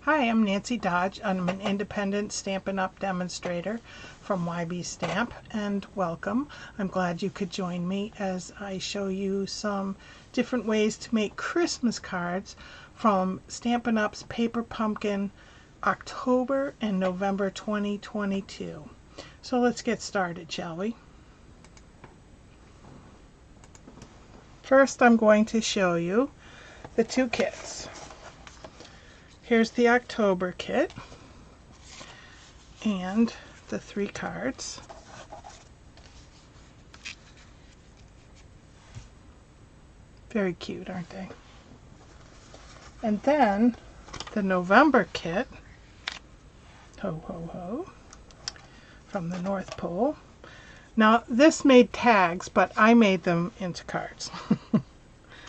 Hi, I'm Nancy Dodge. I'm an independent Stampin' Up! Demonstrator from YB Stamp, and welcome. I'm glad you could join me as I show you some different ways to make Christmas cards from Stampin' Up's Paper Pumpkin October and November 2022. So let's get started, shall we? First, I'm going to show you the two kits. Here's the October kit and the 3 cards. Very cute, aren't they? And then the November kit, ho ho ho, from the North Pole. Now this made tags, but I made them into cards.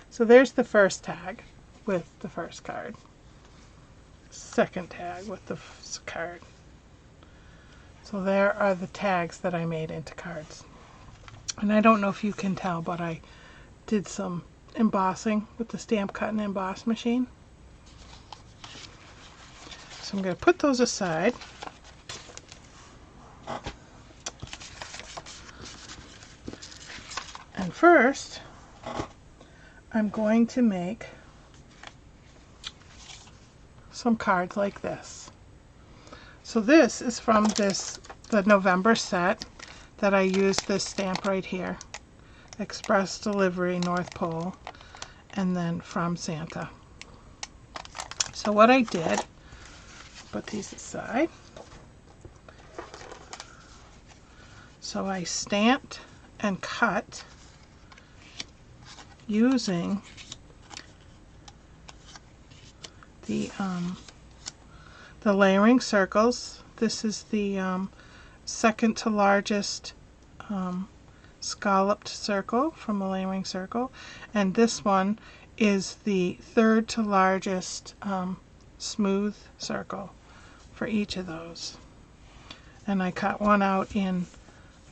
So there's the first tag with the first card. Second tag with the card. So there are the tags that I made into cards. And I don't know if you can tell, but I did some embossing with the Stamp Cut and Emboss machine. So I'm going to put those aside. And first, I'm going to make some cards like this. So this is from the November set that I used this stamp right here, Express Delivery North Pole, and then From Santa. So what I did, put these aside. So I stamped and cut using the layering circles. This is the second to largest scalloped circle from the layering circle, and this one is the third to largest smooth circle for each of those. And I cut one out in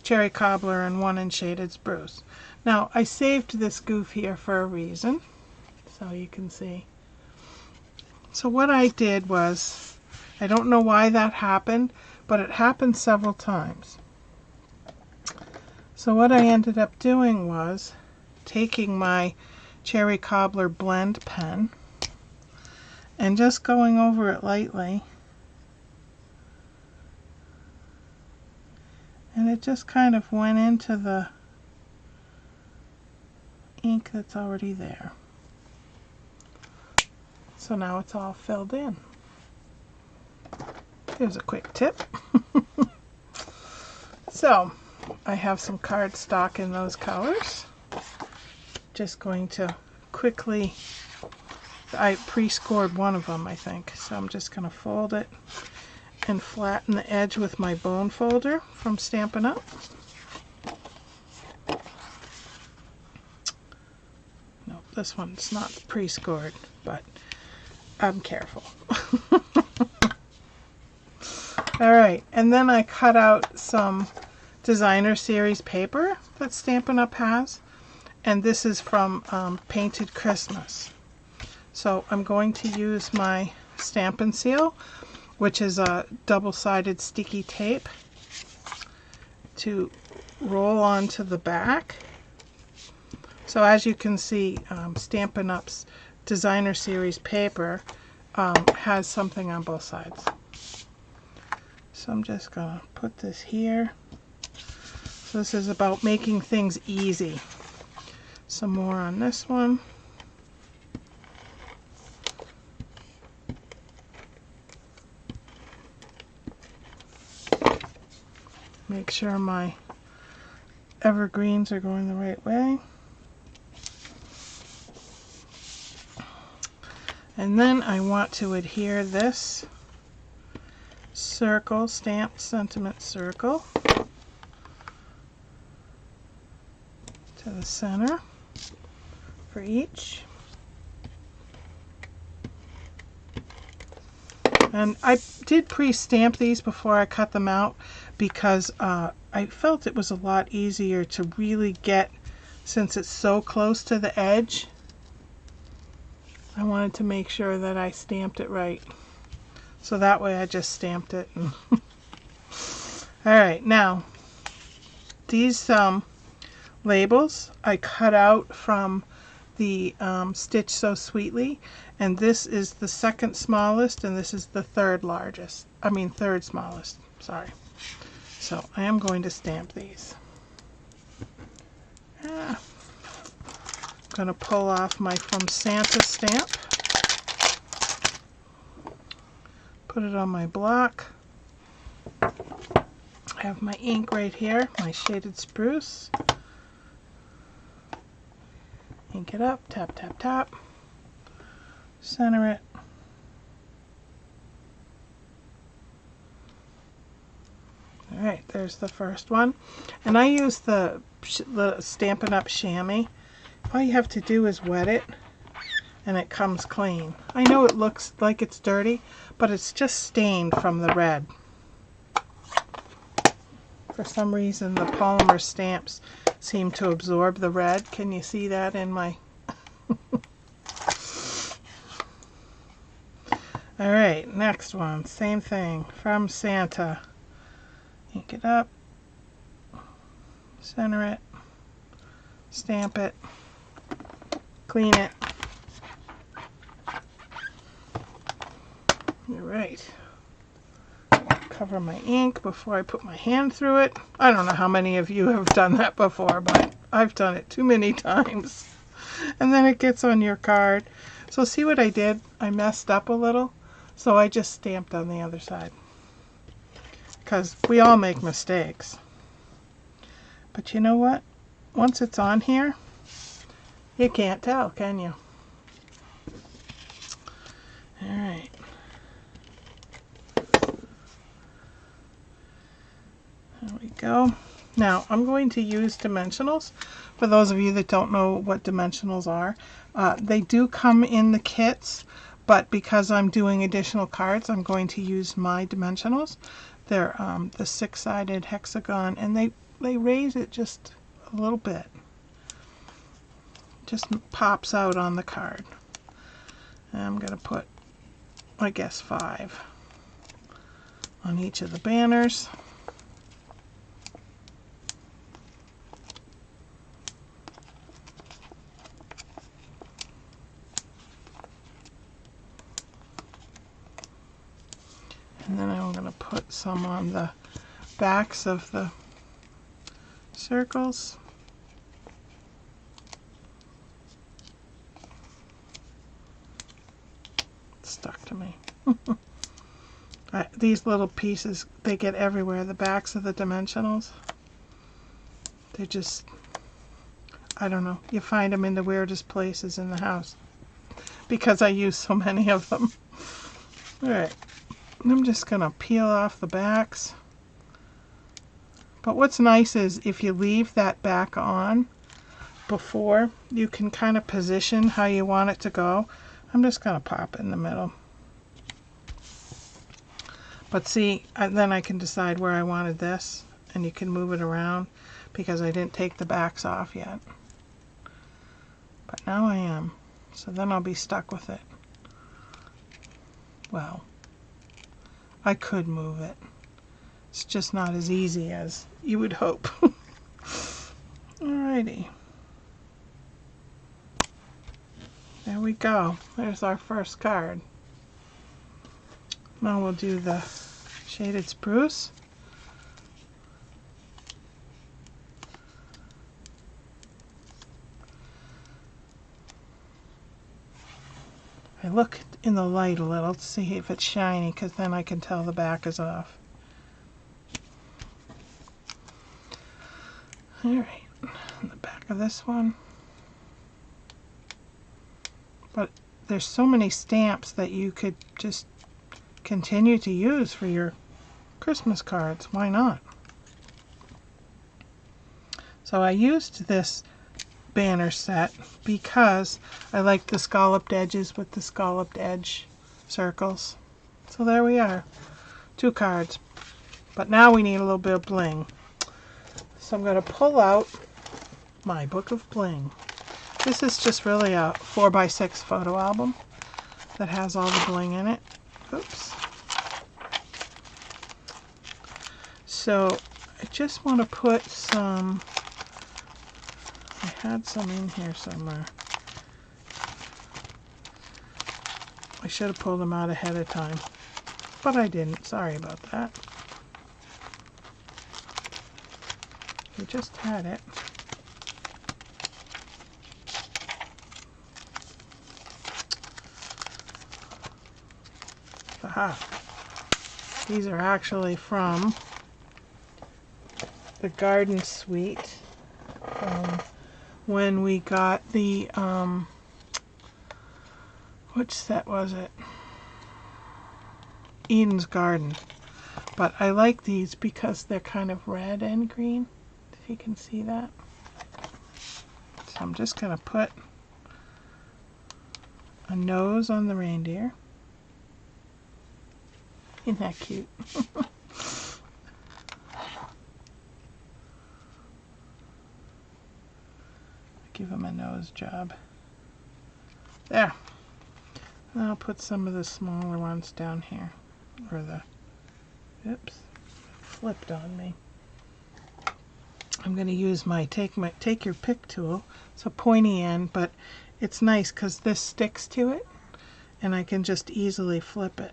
Cherry Cobbler and one in Shaded Spruce. Now I saved this goof here for a reason, so you can see. So what I did was, I don't know why that happened, but it happened several times. So what I ended up doing was taking my Cherry Cobbler blend pen and just going over it lightly, and it just kind of went into the ink that's already there. So now it's all filled in. Here's a quick tip. So I have some cardstock in those colors. Just going to quickly, I pre-scored one of them, I think. So I'm just going to fold it and flatten the edge with my bone folder from Stampin' Up. No, this one's not pre-scored, but I'm careful. Alright, and then I cut out some designer series paper that Stampin' Up! Has, and this is from Painted Christmas. So I'm going to use my Stampin' Seal, which is a double-sided sticky tape, to roll onto the back. So as you can see, Stampin' Up's designer series paper has something on both sides. So I'm just going to put this here. So this is about making things easy. Some more on this one. Make sure my evergreens are going the right way. And then I want to adhere this circle, stamped sentiment circle, to the center for each. And I did pre-stamp these before I cut them out because I felt it was a lot easier to really get, since it's so close to the edge, I wanted to make sure that I stamped it right. So that way I just stamped it. And Alright, now these labels I cut out from the Stitch So Sweetly, and this is the second smallest and this is the third smallest, sorry. So I am going to stamp these. I'm going to pull off my From Santa stamp, put it on my block. I have my ink right here, my Shaded Spruce. Ink it up, tap, tap, tap. Center it. Alright, there's the first one. And I use the Stampin' Up! Chamois. All you have to do is wet it, and it comes clean. I know it looks like it's dirty, but it's just stained from the red. For some reason, the polymer stamps seem to absorb the red. Can you see that in my... Alright, next one. Same thing. From Santa. Ink it up. Center it. Stamp it. Clean it. Alright. Cover my ink before I put my hand through it. I don't know how many of you have done that before, but I've done it too many times. And then it gets on your card. So see what I did? I messed up a little, so I just stamped on the other side. Because we all make mistakes. But you know what? Once it's on here, you can't tell, can you? Alright. There we go. Now, I'm going to use dimensionals. For those of you that don't know what dimensionals are, they do come in the kits, but because I'm doing additional cards, I'm going to use my dimensionals. They're the 6-sided hexagon, and they raise it just a little bit. Just pops out on the card. And I'm going to put, I guess, 5 on each of the banners. And then I'm going to put some on the backs of the circles. It's stuck to me. These little pieces, they get everywhere. The backs of the dimensionals. They just, I don't know. You find them in the weirdest places in the house. Because I use so many of them. Alright. I'm just going to peel off the backs. But what's nice is if you leave that back on before, you can kind of position how you want it to go. I'm just going to pop it in the middle. But see, then I can decide where I wanted this, and you can move it around because I didn't take the backs off yet. But now I am. So then I'll be stuck with it. Well, I could move it. It's just not as easy as you would hope. Alrighty. There we go. There's our first card. Now we'll do the Shaded Spruce. I look in the light a little to see if it's shiny, because then I can tell the back is off. Alright, the back of this one. But there's so many stamps that you could just continue to use for your Christmas cards. Why not? So I used this banner set because I like the scalloped edges with the scalloped edge circles. So there we are. 2 cards. But now we need a little bit of bling. So I'm going to pull out my book of bling. This is just really a 4x6 photo album that has all the bling in it. Oops. So I just want to put some, I had some in here somewhere. I should have pulled them out ahead of time, but I didn't. Sorry about that. I just had it. Aha. These are actually from the Garden Suite. When we got the, which set was it? Eden's Garden. But I like these because they're kind of red and green, if you can see that. So I'm just going to put a nose on the reindeer. Isn't that cute? Give him a nose job. There. Now I'll put some of the smaller ones down here. Or the, oops, flipped on me. I'm going to use my take your pick tool. It's a pointy end, but it's nice because this sticks to it and I can just easily flip it.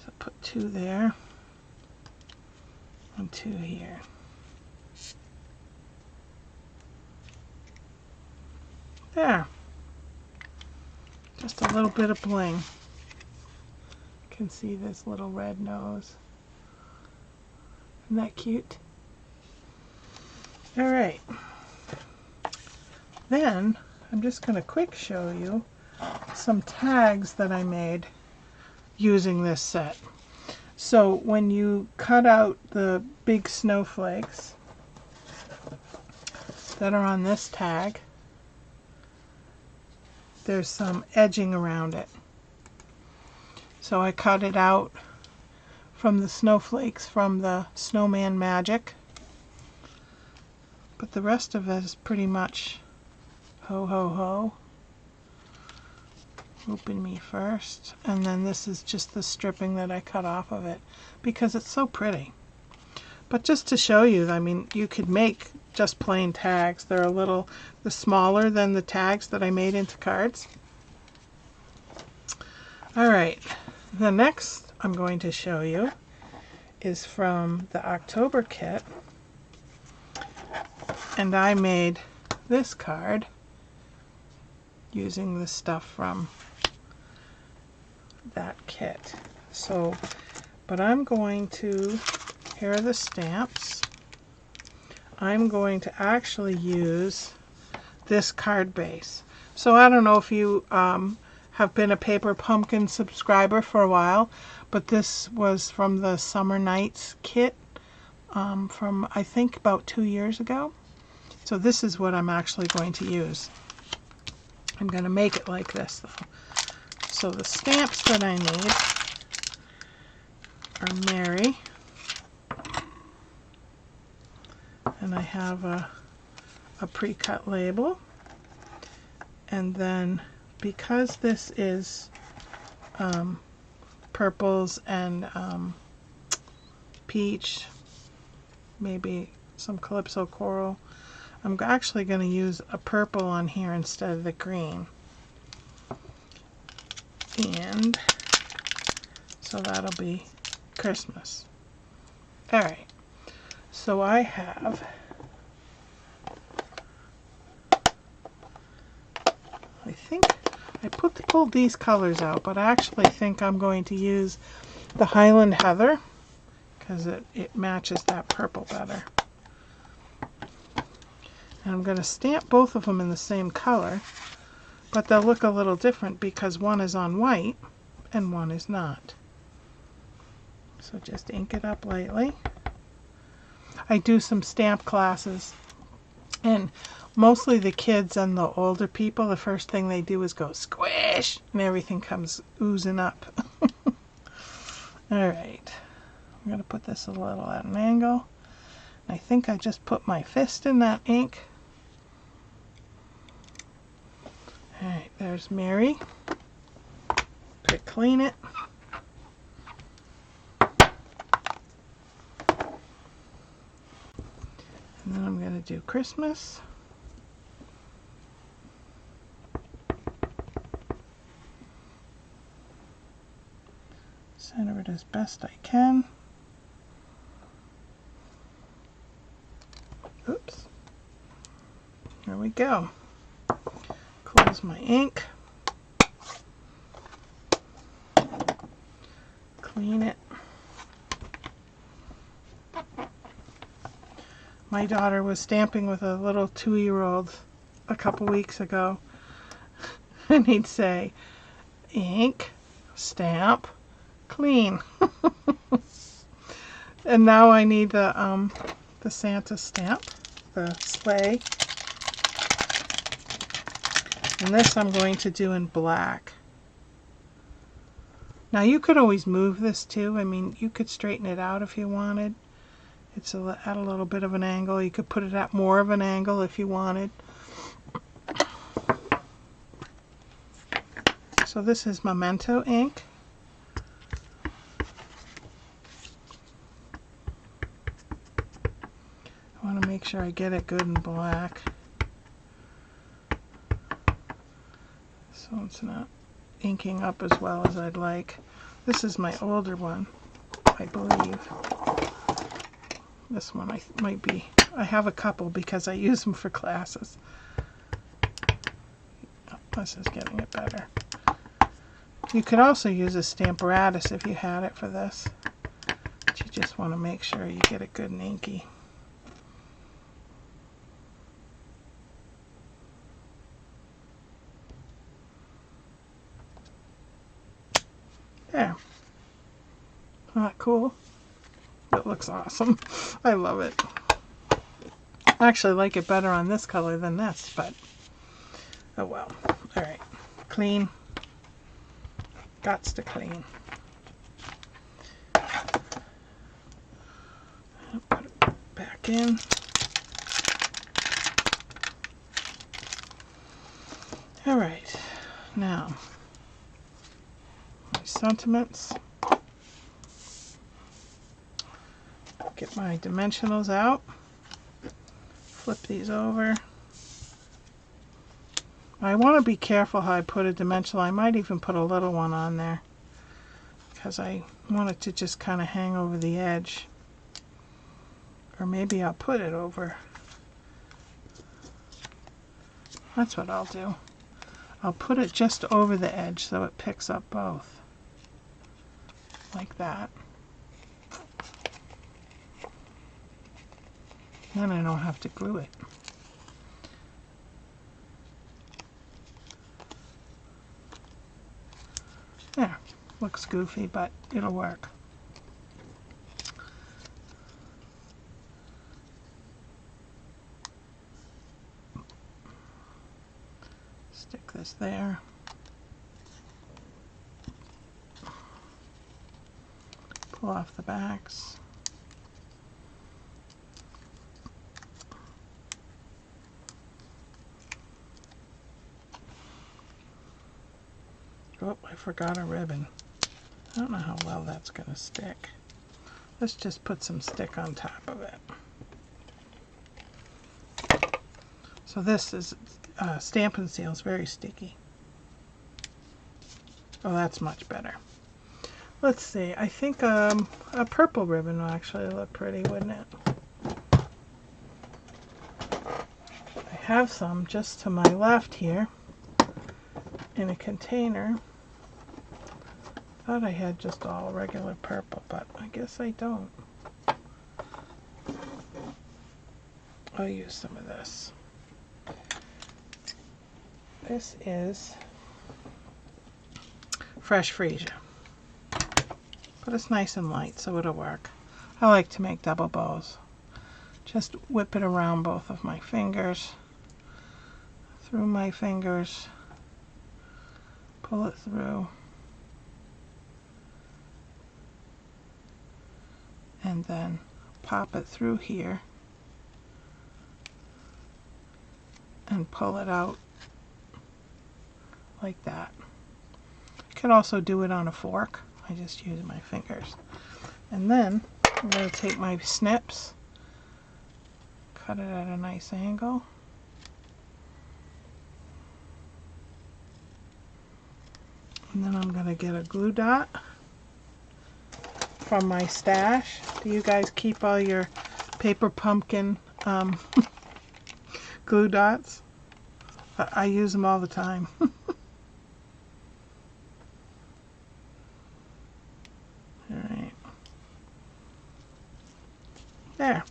So put 2 there and 2 here. There. Just a little bit of bling. You can see this little red nose. Isn't that cute? Alright. Then I'm just going to quick show you some tags that I made using this set. So when you cut out the big snowflakes that are on this tag, there's some edging around it. So I cut it out from the snowflakes from the Snowman Magic. But the rest of it is pretty much ho ho ho. Open me first. And then this is just the stripping that I cut off of it because it's so pretty. But just to show you, I mean, you could make just plain tags. They're they're smaller than the tags that I made into cards. Alright, the next I'm going to show you is from the October kit. And I made this card using the stuff from that kit. So, but I'm going to, here are the stamps. I'm going to actually use this card base. So I don't know if you have been a Paper Pumpkin subscriber for a while, but this was from the Summer Nights kit from I think about 2 years ago. So this is what I'm actually going to use. I'm going to make it like this though. So the stamps that I need are Mary. And I have a pre-cut label. And then because this is purples and peach, maybe some Calypso coral, I'm actually going to use a purple on here instead of the green. And so that'll be Christmas. Alright, so I have, I think I pulled these colors out, but I actually think I'm going to use the Highland Heather because it matches that purple better. And I'm going to stamp both of them in the same color, but they'll look a little different because one is on white and one is not. So just ink it up lightly. I do some stamp classes, and mostly the kids and the older people, the first thing they do is go squish, and everything comes oozing up. Alright, I'm going to put this a little at an angle. I think I just put my fist in that ink. Alright, there's Mary. Quick clean it. And then I'm going to do Christmas. Center it as best I can. Oops. There we go. Close my ink. Clean it. My daughter was stamping with a little 2-year-old a couple weeks ago, and he'd say, ink, stamp, clean. And now I need the Santa stamp, the sleigh. And this I'm going to do in black. Now you could always move this too. I mean, you could straighten it out if you wanted. It's at a little bit of an angle. You could put it at more of an angle if you wanted. So this is Memento ink. I want to make sure I get it good in black, so it's not inking up as well as I'd like. This is my older one, I believe. This one might be, I have a couple because I use them for classes. Oh, this is getting it better. You could also use a Stamparatus if you had it for this, but you just want to make sure you get it good and inky. There. Isn't that cool? It looks awesome. I love it. I actually like it better on this color than this, but oh well. Alright. Clean. Gots to clean. Put it back in. Alright. Now, my sentiments. Get my dimensionals out. Flip these over. I want to be careful how I put a dimensional. I might even put a little one on there because I want it to just kind of hang over the edge. Or maybe I'll put it over. That's what I'll do. I'll put it just over the edge so it picks up both. Like that. Then I don't have to glue it. There. Looks goofy, but it'll work. Stick this there. Pull off the backs. Oh, I forgot a ribbon. I don't know how well that's going to stick. Let's just put some stick on top of it. So this is Stampin' Seal. It's very sticky. Oh, that's much better. Let's see. I think a purple ribbon will actually look pretty, wouldn't it? I have some just to my left here in a container. Thought I had just all regular purple, but I guess I don't. I'll use some of this. This is Fresh Freesia, but it's nice and light, so it'll work. I like to make double bows. Just whip it around both of my fingers, through my fingers, pull it through, and then pop it through here and pull it out like that. You could also do it on a fork. I just use my fingers. And then I'm going to take my snips, cut cut it at a nice angle. And then I'm going to get a glue dot from my stash. Do you guys keep all your paper pumpkin glue dots? I use them all the time. Alright. There.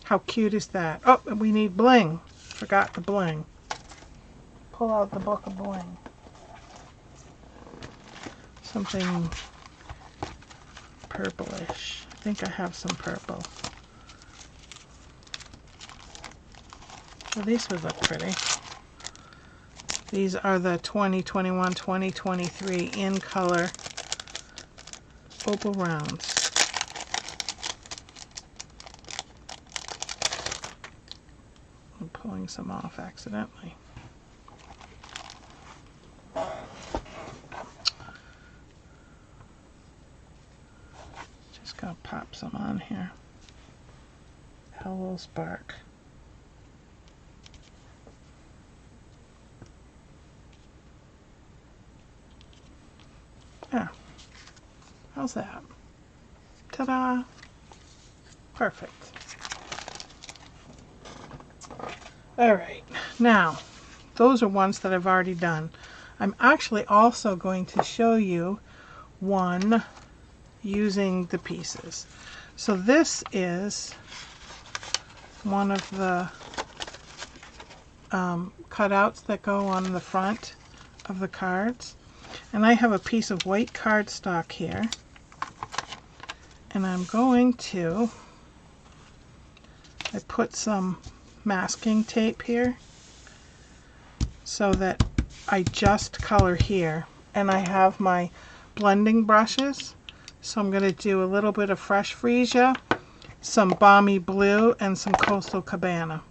How cute is that? Oh, and we need bling. Forgot the bling. Pull out the book of bling. Something purplish. I think I have some purple. Well, these would look pretty. These are the 2021-2023 in color opal rounds. I'm pulling some off accidentally. Just gonna pop some on here. Hello Spark. Yeah. How's that? Ta-da! Perfect. Alright, now, those are ones that I've already done. I'm actually also going to show you one using the pieces. So this is one of the cutouts that go on the front of the cards. And I have a piece of white cardstock here. And I'm going to, I put some masking tape here so that I just color here. And I have my blending brushes. So I'm going to do a little bit of Fresh Freesia, some Balmy Blue, and some Coastal Cabana.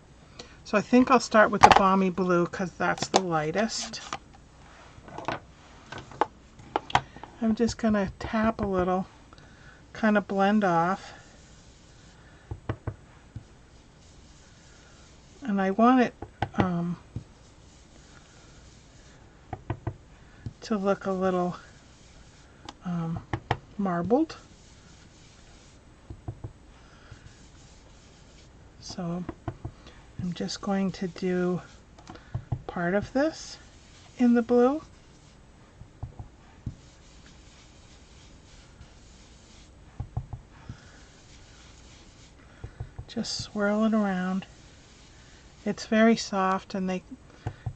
So I think I'll start with the Balmy Blue because that's the lightest. I'm just going to tap a little, kind of blend off. And I want it to look a little marbled. So I'm just going to do part of this in the blue. Just swirl it around. It's very soft and they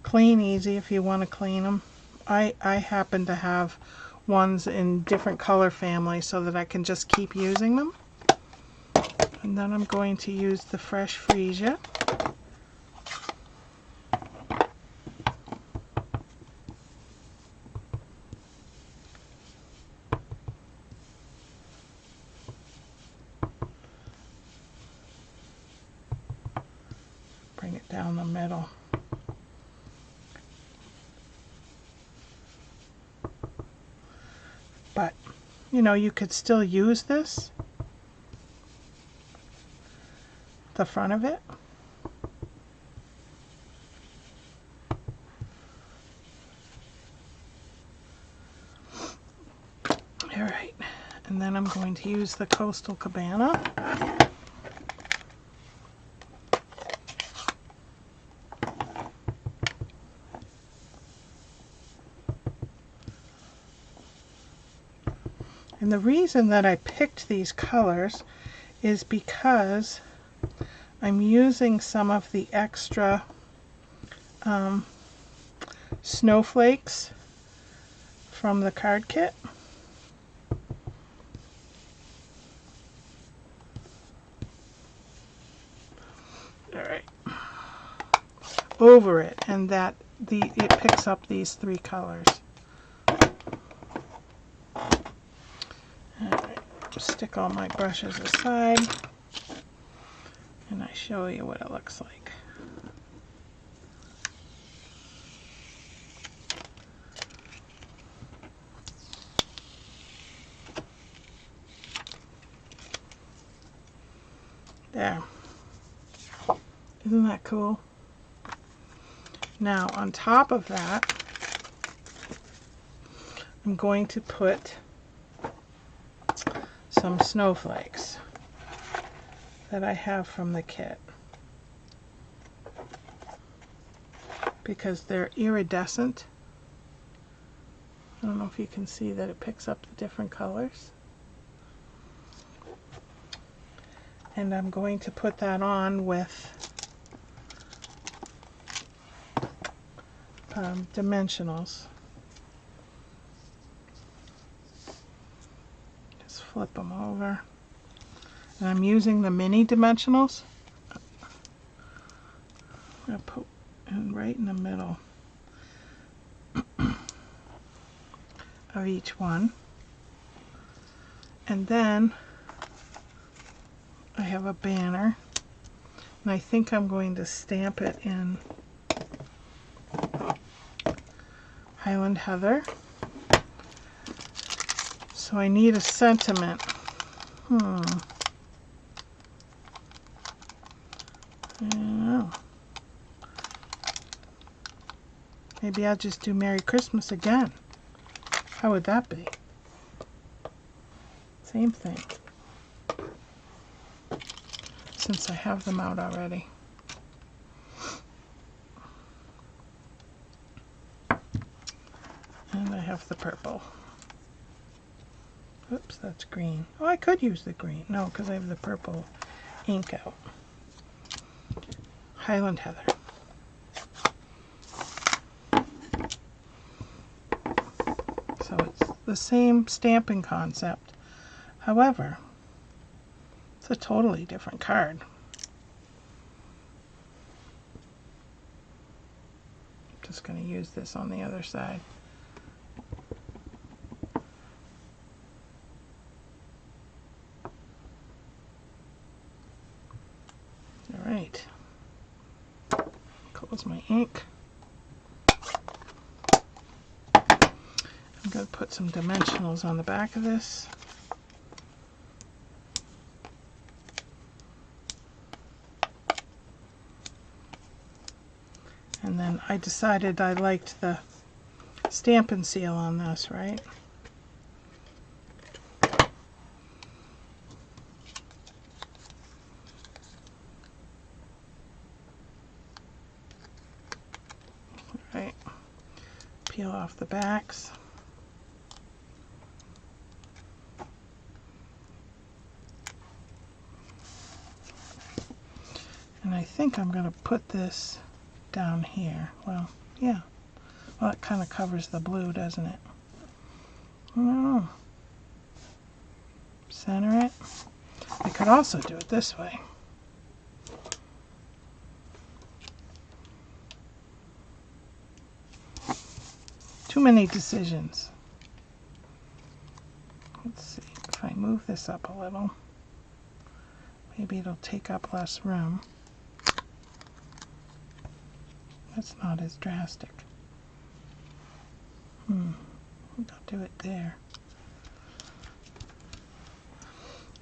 clean easy if you want to clean them. I happen to have ones in different color families so that I can just keep using them. And then I'm going to use the Fresh Freesia. Bring it down the middle. But, you know, you could still use this, the front of it. Alright, and then I'm going to use the Coastal Cabana. And the reason that I picked these colors is because I'm using some of the extra snowflakes from the card kit. Alright. Over it, and that it picks up these three colors. Stick all my brushes aside and I show you what it looks like. There. Isn't that cool? Now on top of that, I'm going to put some snowflakes that I have from the kit, because they're iridescent. I don't know if you can see that it picks up the different colors. And I'm going to put that on with dimensionals. Just flip them over. And I'm using the mini dimensionals. I put in right in the middle of each one. And then I have a banner, and I think I'm going to stamp it in Highland Heather. So I need a sentiment. I don't know. Maybe I'll just do Merry Christmas again. How would that be? Same thing. Since I have them out already. And I have the purple. Oops, that's green. Oh, I could use the green. No, because I have the purple ink out. Highland Heather. So it's the same stamping concept. However, it's a totally different card. I'm just going to use this on the other side. All right. Close my ink. I'm going to put some dimensionals on the back of this. And then I decided I liked the Stampin' Seal on this, right? Right. Peel off the backs. And I think I'm going to put this down here. Well, yeah. Well, it kind of covers the blue, doesn't it? Oh. Center it. I could also do it this way. Too many decisions. Let's see. If I move this up a little, maybe it'll take up less room. That's not as drastic. I'll do it there.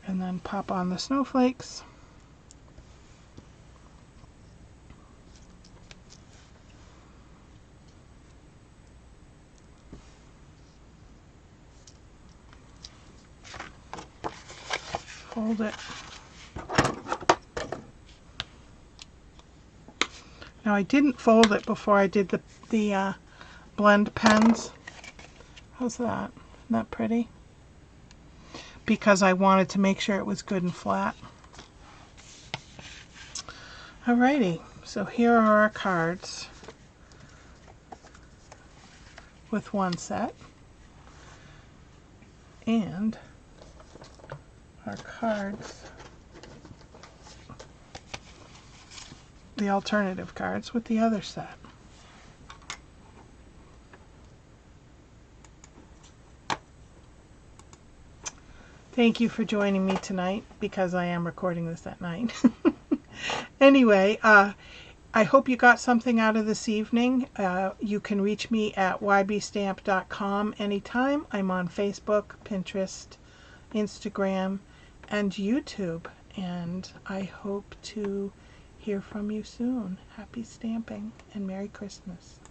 And then pop on the snowflakes. Fold it. Now I didn't fold it before I did the blend pens. How's that? Isn't that pretty? Because I wanted to make sure it was good and flat. Alrighty, so here are our cards with one set. And our cards, the alternative cards with the other set. Thank you for joining me tonight, because I am recording this at night. Anyway, I hope you got something out of this evening. You can reach me at ybstamp.com anytime. I'm on Facebook, Pinterest, Instagram, and YouTube. And I hope to hear from you soon. Happy stamping and Merry Christmas.